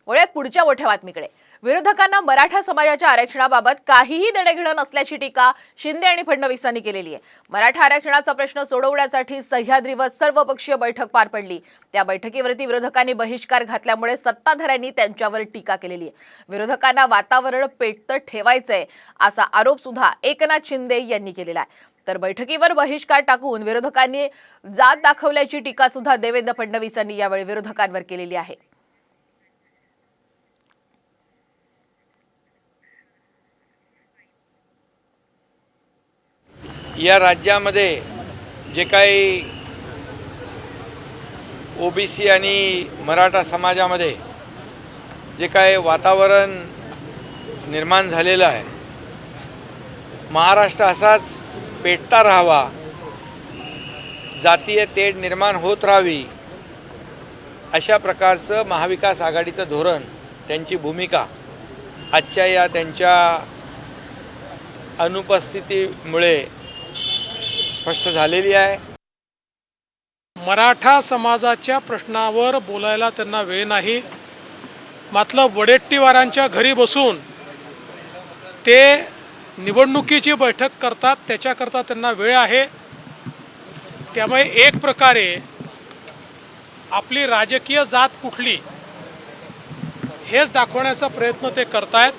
वळूयात पुढच्या मोठ्या बातमीकडे। विरोधकांना मराठा समाजाच्या आरक्षणाबाबत काहीही देणेघेणं नसल्याची टीका शिंदे आणि फडणवीसांनी केलेली आहे। मराठा आरक्षणाचा प्रश्न सोडवण्यासाठी सह्याद्रीवर सर्वपक्षीय बैठक पार पडली। त्या बैठकीवरती विरोधकांनी बहिष्कार घातल्यामुळे सत्ताधाऱ्यांनी त्यांच्यावर टीका केलेली आहे। विरोधकांना वातावरण पेटतं ठेवायचंय असा आरोप सुद्धा एकनाथ शिंदे यांनी केलेला आहे। तर बैठकीवर बहिष्कार टाकून विरोधकांनी जात दाखवल्याची टीका सुद्धा देवेंद्र फडणवीसांनी यावेळी विरोधकांवर केलेली आहे। या राज्यामध्ये जे काही ओबीसी आणि मराठा समाजामध्ये जे काही वातावरण निर्माण झालेलं आहे, महाराष्ट्र असाच पेटता राहावा, जातीय तेढ निर्माण होत राहावी, अशा प्रकारचं महाविकास आघाडीचं धोरण, त्यांची भूमिका आजच्या या त्यांच्या अनुपस्थितीमुळे स्पष्ट झालेली आहे। मराठा समाजाच्या प्रश्नावर बोलायला त्यांना वेळ नाही, मात्र वडेट्टीवारांच्या घरी बसून ते निवडणुकीची बैठक करतात, त्याच्याकरता त्यांना वेळ आहे। त्यामुळे एक प्रकारे आपली राजकीय जात कुठली हेच दाखवण्याचा प्रयत्न ते करतायत।